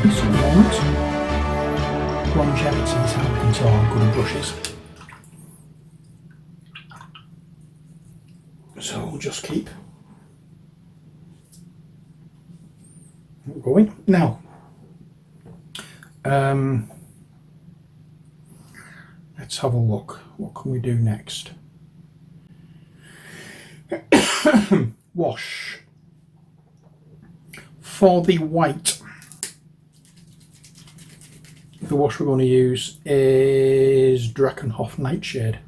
surface at the moment. Longevity is how we can tell how good a brush is. So we'll just keep going. Now, let's have a look. What can we do next? Wash. For the white, the wash we're going to use is Drakenhof Nightshade.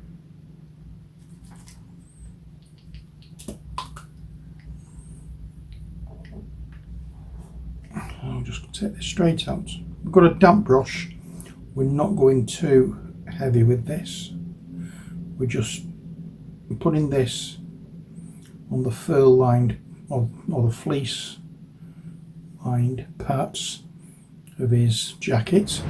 I'll just take this straight out. We've got a damp brush. We're not going too heavy with this. We're just putting this on the fur lined or the fleece lined parts of his jacket.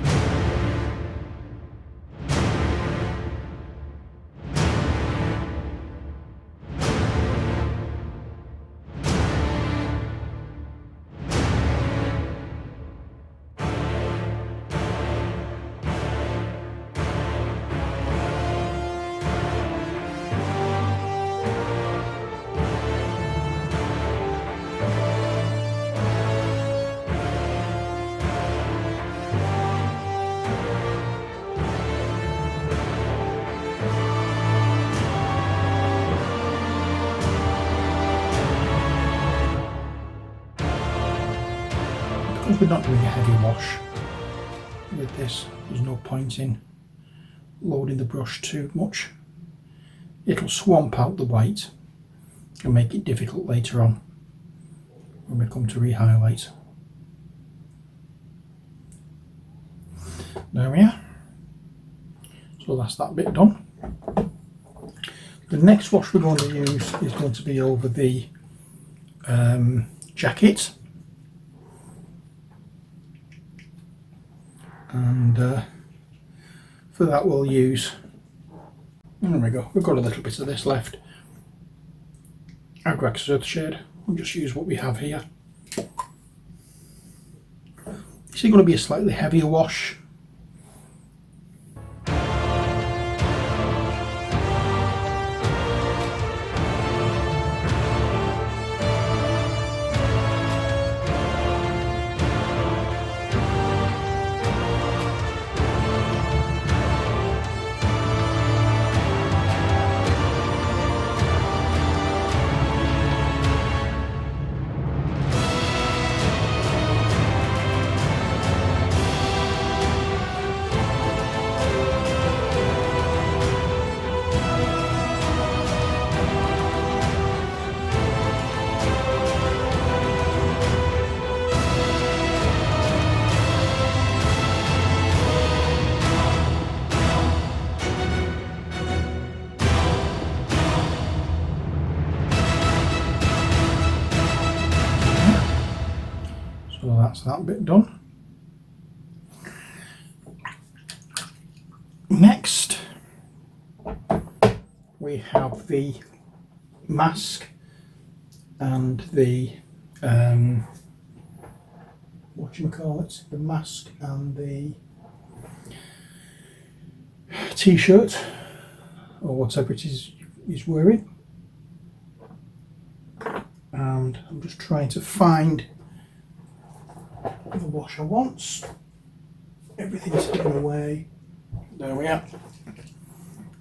Because we're not doing a heavy wash with this, there's no point in loading the brush too much. It'll swamp out the white and make it difficult later on when we come to re-highlight. There we are. So that's that bit done. The next wash we're going to use is going to be over the jacket. And for that we'll use, there we go, we've got a little bit of this left, Agrax Earthshade. We'll just use what we have here. This is going to be a slightly heavier wash. So that's that bit done. Next, we have the mask and the the mask and the t-shirt or whatever it is he's wearing. And I'm just trying to find the wash I want. Everything's hidden away. There we are.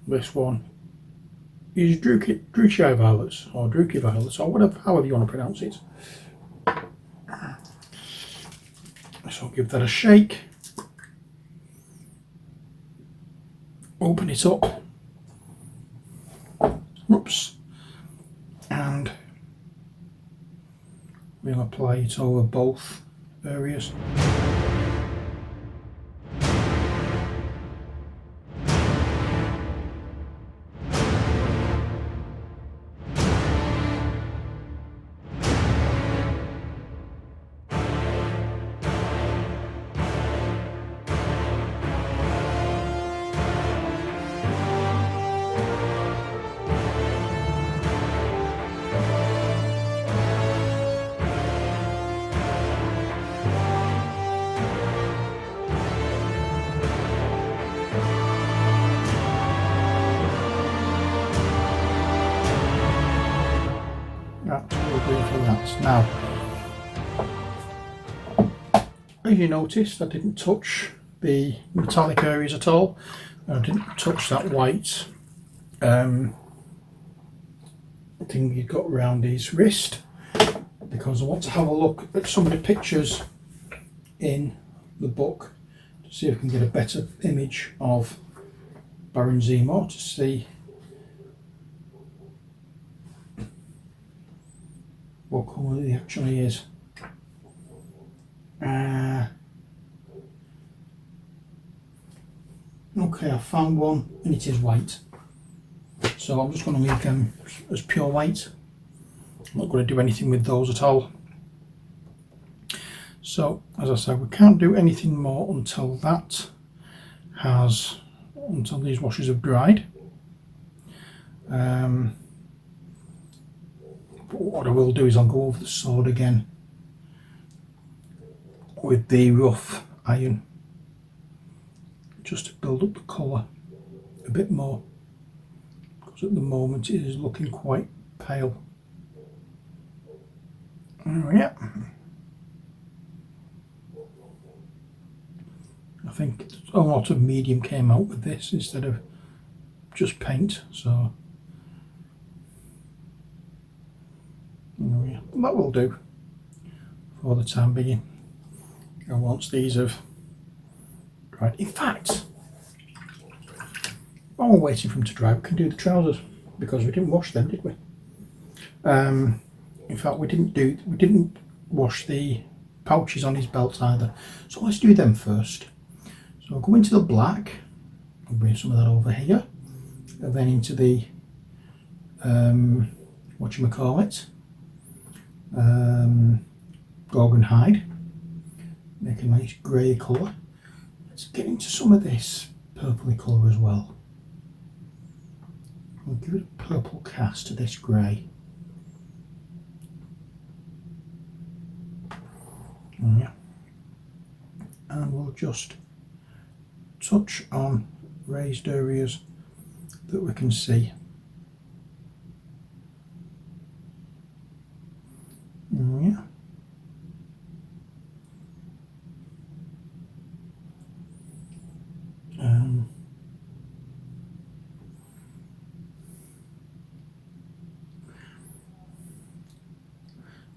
This one is Druchii Violets or Druchii Violets or whatever, however you want to pronounce it. So I'll give that a shake. Open it up. Whoops. And we'll apply it over both areas. Now, as you noticed, I didn't touch the metallic areas at all. I didn't touch that white thing you've got around his wrist, because I want to have a look at some of the pictures in the book to see if I can get a better image of Baron Zemo, to see what colour he actually is. Okay, I found one and it is white, so I'm just going to leave them as pure white. I'm not going to do anything with those at all. So as I said, we can't do anything more until these washes have dried. But what I will do is I'll go over the sword again with the rough iron, just to build up the colour a bit more, because at the moment it is looking quite pale. Yeah, I think a lot of medium came out with this instead of just paint, so yeah, that will do for the time being. And once these have dried, in fact, while we're waiting for them to dry, we can do the trousers, because we didn't wash them, did we? In fact, we didn't wash the pouches on his belt either. So let's do them first. So I'll go into the black, I'll bring some of that over here, and then into the whatchamacallit, gorgon hide, make a nice grey colour. Let's get into some of this purpley colour as well. We'll give it a purple cast to this grey. Yeah. And we'll just touch on raised areas that we can see. Yeah.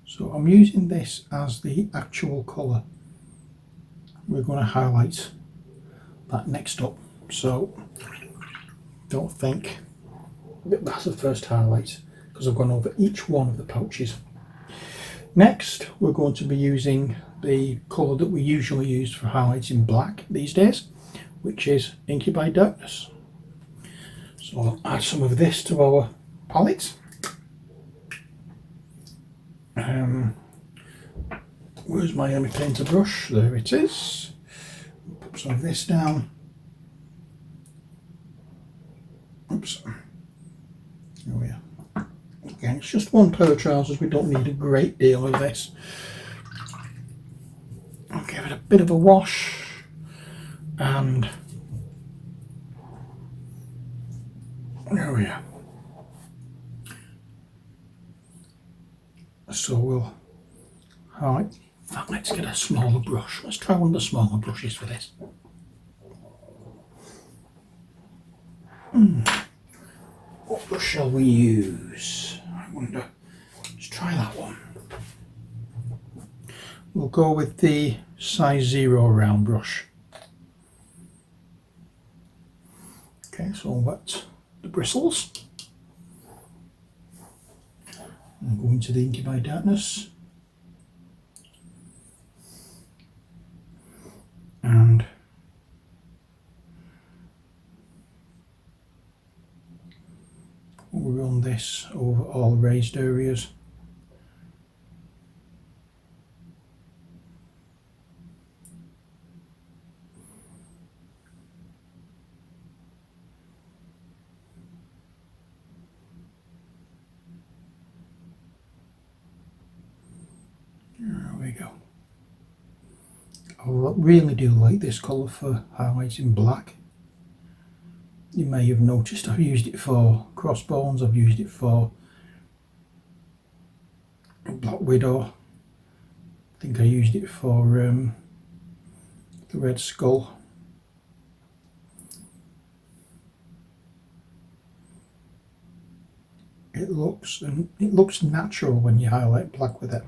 So I'm using this as the actual colour. We're going to highlight that next up, so don't think that that's the first highlight, because I've gone over each one of the pouches. Next, we're going to be using the colour that we usually use for highlighting black these days, which is Inky by Darkness. So I'll add some of this to our palette. Where's my Emmy painter brush? There it is. Put some of this down. Oops. There we are. Again, it's just one pair of trousers. We don't need a great deal of this. I'll give it a bit of a wash, and there we are. So we'll highlight. In fact, let's get a smaller brush. Let's try one of the smaller brushes for this. What brush shall we use? I wonder. Let's try that one. We'll go with the size 0 round brush. Okay, so I'll wet the bristles. And go into the Inky by Darkness. And we'll run this over all raised areas. There we go. I really do like this colour for highlighting black. You may have noticed I've used it for crossbones, I've used it for Black Widow. I think I used it for the Red Skull. It looks natural when you highlight black with it.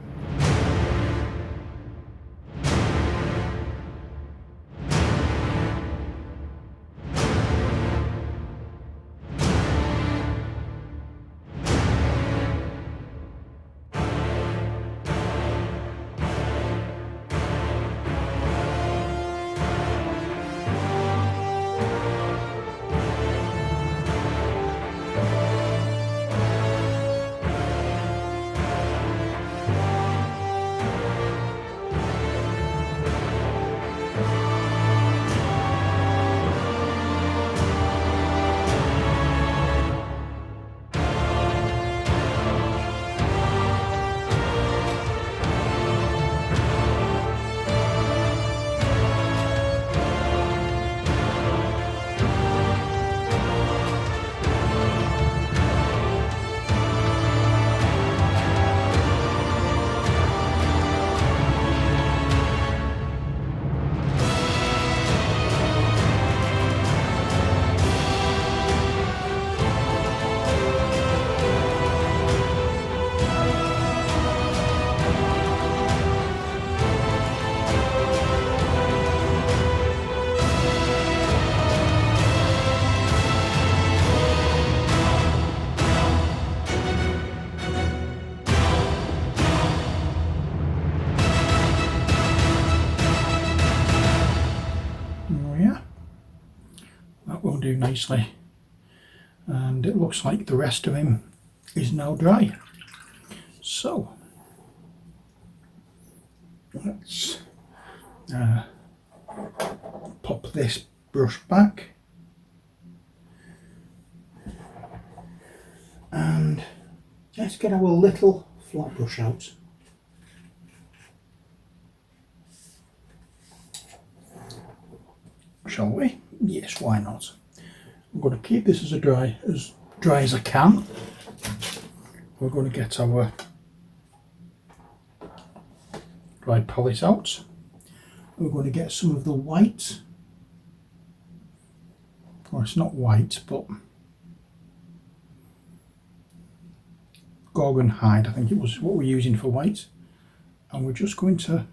Do nicely, and it looks like the rest of him is now dry. So let's pop this brush back and let's get our little flat brush out. Shall we? Yes, why not? I'm going to keep this as dry as I can. We're going to get our dry polish out. We're going to get some of the white. Well, it's not white, but gorgon hide, I think it was what we're using for white. And we're just going to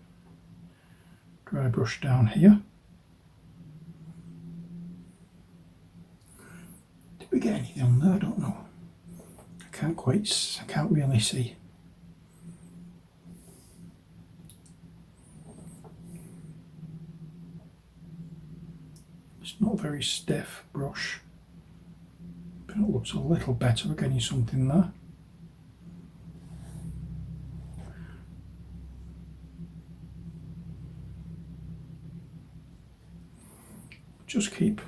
dry brush down here. Did we get anything on there? I don't know. I can't really see. It's not a very stiff brush, but it looks a little better. We're getting something there. Just keep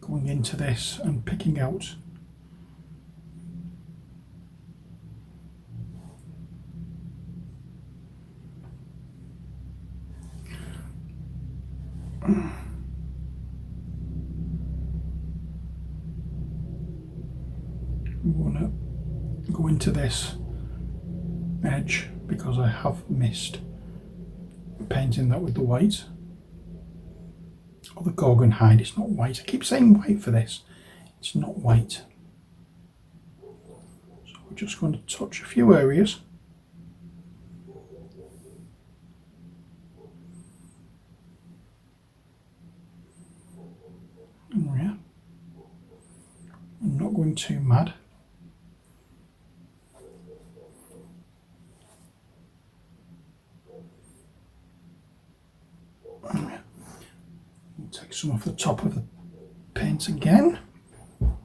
going into this and picking out we want to go into this edge because I have missed painting that with the white. Or the gorgon hide, it's not white. I keep saying white for this. It's not white. So we're just going to touch a few areas. Oh yeah. I'm not going too mad. Take some off the top of the paint again. You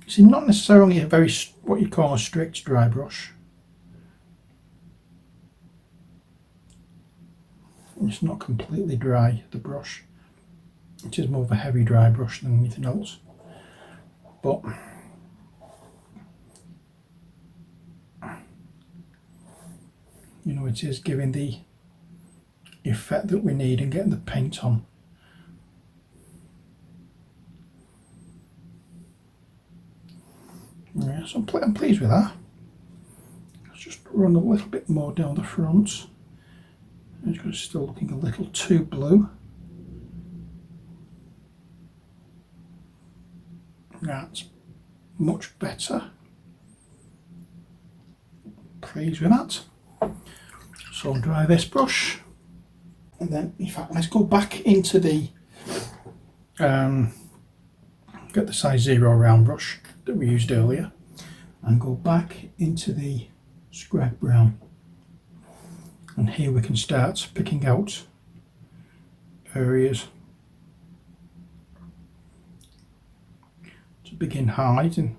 see, not necessarily a very, what you call a strict dry brush. It's not completely dry, the brush. It is more of a heavy dry brush than anything else. But you know, it is giving the effect that we need and getting the paint on. Yeah, so I'm pleased with that. just run a little bit more down the front. It's still looking a little too blue. That's much better. Pleased with that. So I'll dry this brush, and then in fact let's go back into the get the size 0 round brush that we used earlier and go back into the scrap brown, and here we can start picking out areas to begin highlighting.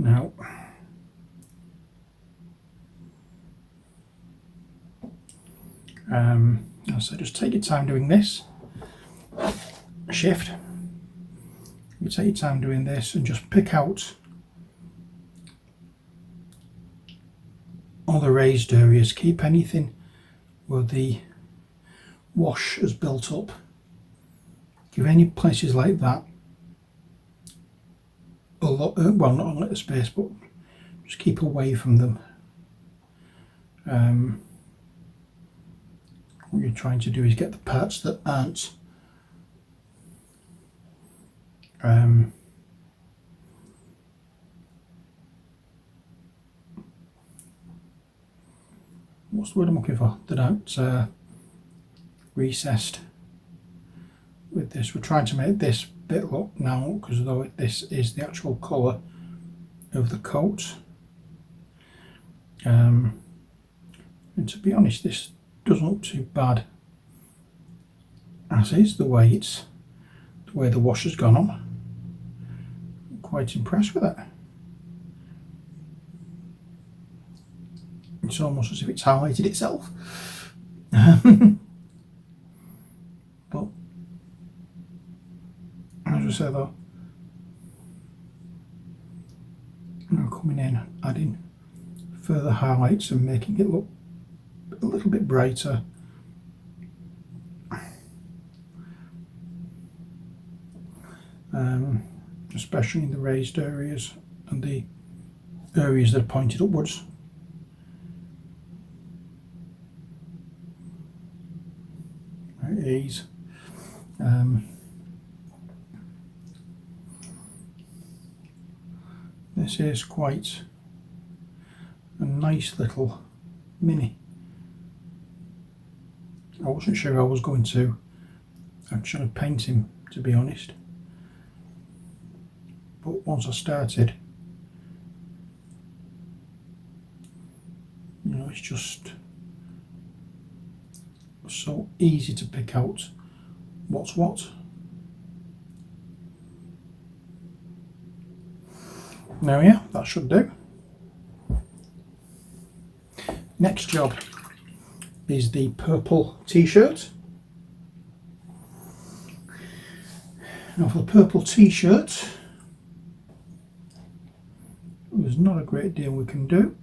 Now so just take your time doing this. Shift. You take your time doing this and just pick out all the raised areas. Keep anything where the wash has built up. Give any places like that a lot, well, not a little space, but just keep away from them. What you're trying to do is get the parts that aren't what's the word I'm looking for? That aren't recessed with this. We're trying to make this bit look now, because though this is the actual colour of the coat. And to be honest, this doesn't look too bad as is, the way the wash has gone on. I'm quite impressed with it. It's almost as if it's highlighted itself. But as I say though, now coming in, adding further highlights and making it look a little bit brighter. Especially in the raised areas and the areas that are pointed upwards. At ease. This is quite a nice little mini. I wasn't sure I was going to actually paint him, to be honest, but once I started, you know, it's just so easy to pick out what's what. Now yeah, that should do. Next job is the purple t-shirt. Now for the purple t-shirt, there's not a great deal we can do.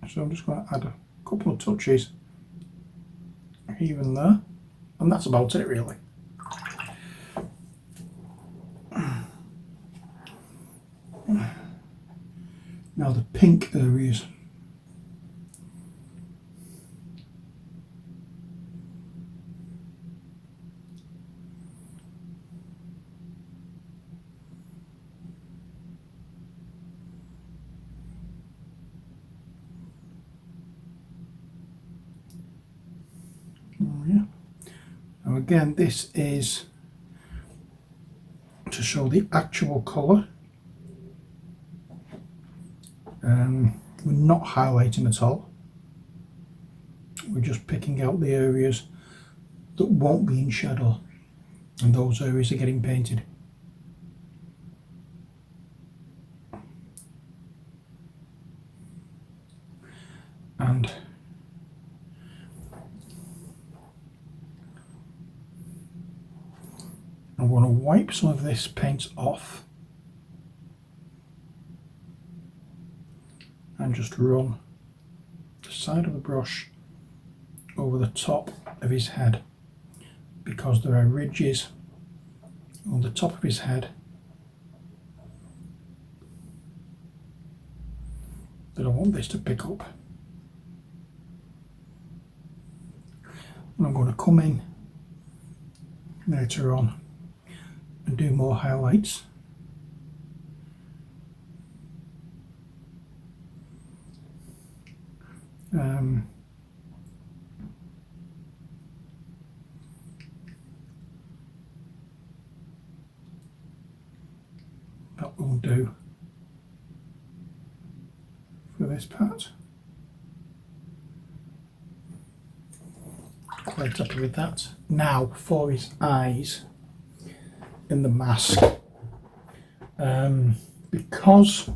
So I'm just going to add a couple of touches here and there, and that's about it really. Now the pink areas. Oh yeah. Now again, this is to show the actual colour. We're not highlighting at all. We're just picking out the areas that won't be in shadow, and those areas are getting painted. And I want to wipe some of this paint off and just run the side of the brush over the top of his head, because there are ridges on the top of his head that I want this to pick up. And I'm going to come in later on and do more highlights. That will do for this part. Quite happy with that. Now for his eyes in the mask. Because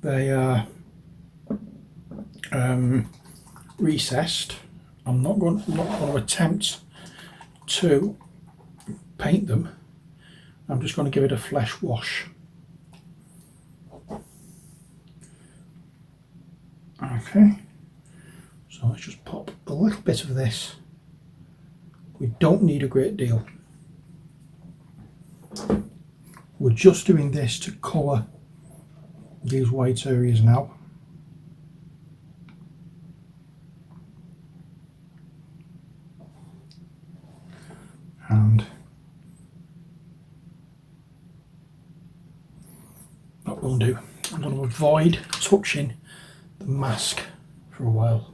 they are recessed, I'm not going to attempt to paint them. I'm just going to give it a flesh wash. Okay, so let's just pop a little bit of this. We don't need a great deal. We're just doing this to colour these white areas now. And that will do. I'm going to avoid touching the mask for a while.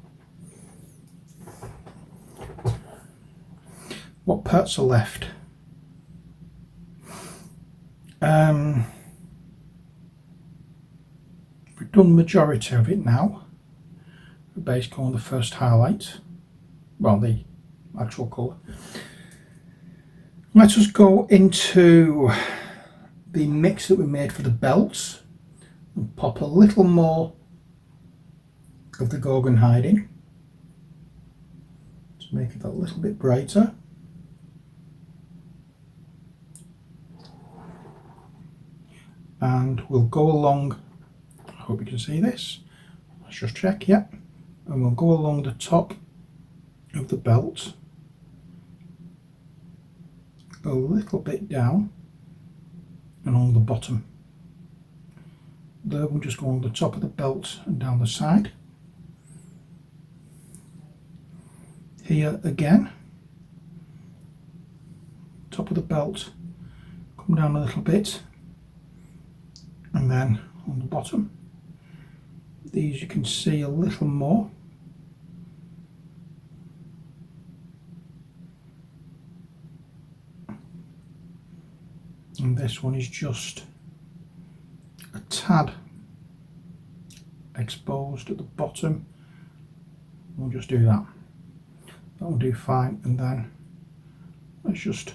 What parts are left? We've done the majority of it now. We're basically on the first highlight, well, the actual colour. Let us go into the mix that we made for the belts and pop a little more of the Gorgon hiding to make it a little bit brighter. And we'll go along, I hope you can see this, let's just check, yep, and we'll go along the top of the belt a little bit down and on the bottom. There we'll just go on the top of the belt and down the side. Here again, top of the belt, come down a little bit, and then on the bottom. These you can see a little more. And this one is just a tad exposed at the bottom. We'll just do that. That will do fine, and then let's just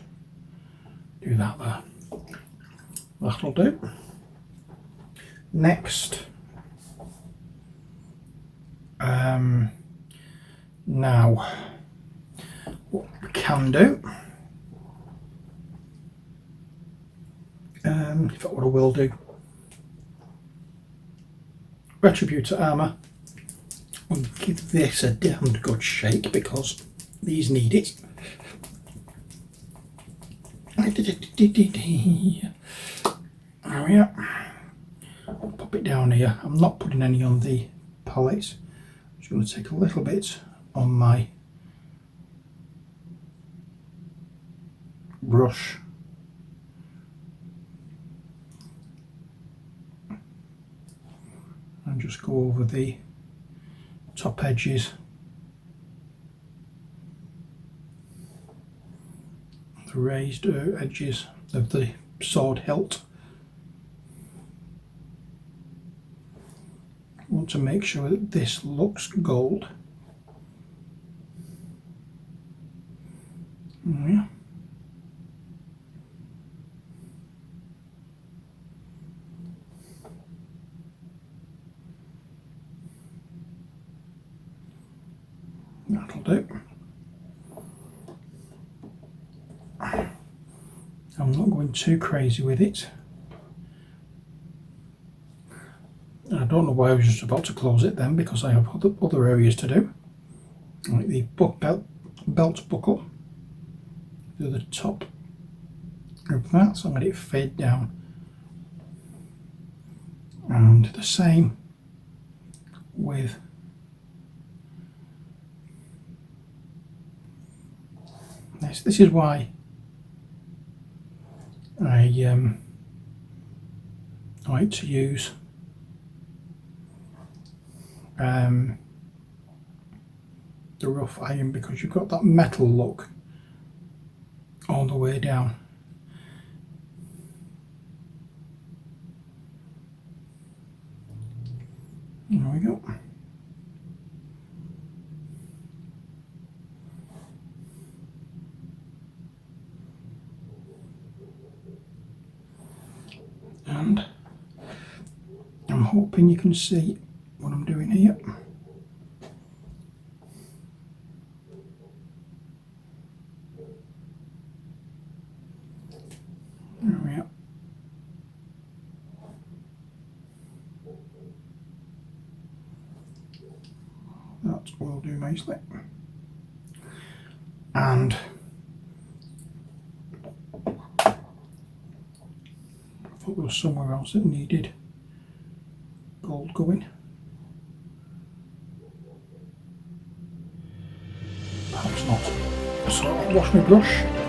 do that there. That'll do. Next, now what we can do, in fact what I will do, Retributor armour, and give this a damned good shake because these need it. There we are. Pop it down here. I'm not putting any on the palette. I'm just going to take a little bit on my brush and just go over the top edges, the raised edges of the sword hilt. I want to make sure that this looks gold. Yeah. That'll do. I'm not going too crazy with it. I don't know why I was just about to close it then, because I have other areas to do. like the belt buckle to the top of that, so I'm going to fade down, and the same with this. This is why I like to use the rough iron, because you've got that metal look all the way down. There we go. And I'm hoping you can see what I'm doing here. There we are. That will do nicely. And I thought there was somewhere else that needed gold going. Perhaps not. So I'll wash my brush.